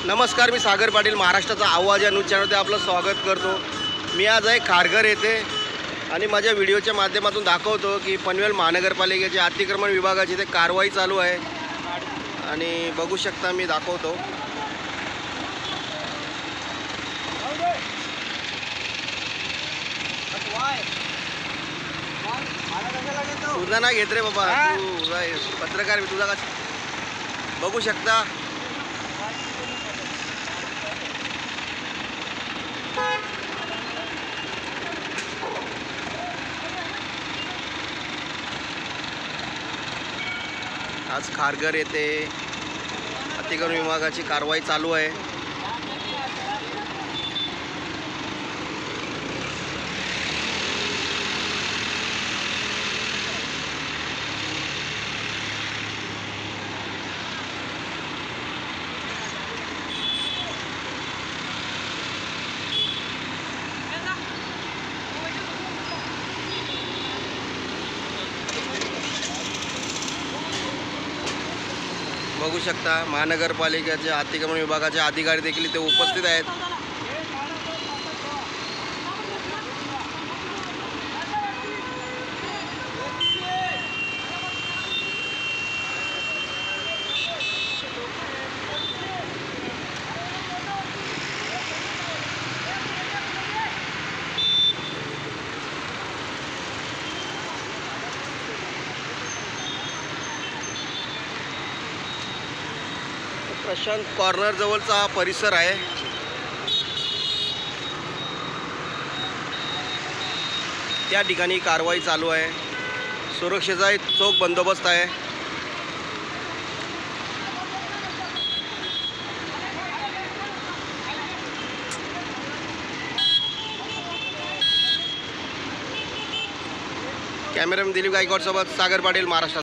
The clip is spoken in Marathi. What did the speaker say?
नमस्कार, मी सागर पाटील, महाराष्ट्राचा आवाज या न्यूज चॅनलमध्ये आपलं स्वागत करतो। मी आज आहे खारघर येथे आणि माझ्या व्हिडिओच्या माध्यमातून दाखवतो की पनवेल महानगरपालिकेच्या अतिक्रमण विभागाची इथे कारवाई चालू आहे आणि बघू शकता मी दाखवतो। तुझा ना घेत रे बाबा, तू पत्रकार तुझा का बघू शकता। आज खारघर येथे अतिक्रमण विभागाची कारवाई चालू आहे। बघू शकता महानगरपालिकेचे अतिक्रमण विभागाचे अधिकारी देखील इथे उपस्थित आहेत। प्रशांत कॉर्नर जवळचा हा परिसर आहे। त्या ठिकाणी कारवाई चालू आहे। सुरक्षेचा एक चोख बंदोबस्त आहे। कॅमेरामॅन दिलीप गायकवाड सोबत सागर पाटील, महाराष्ट्र।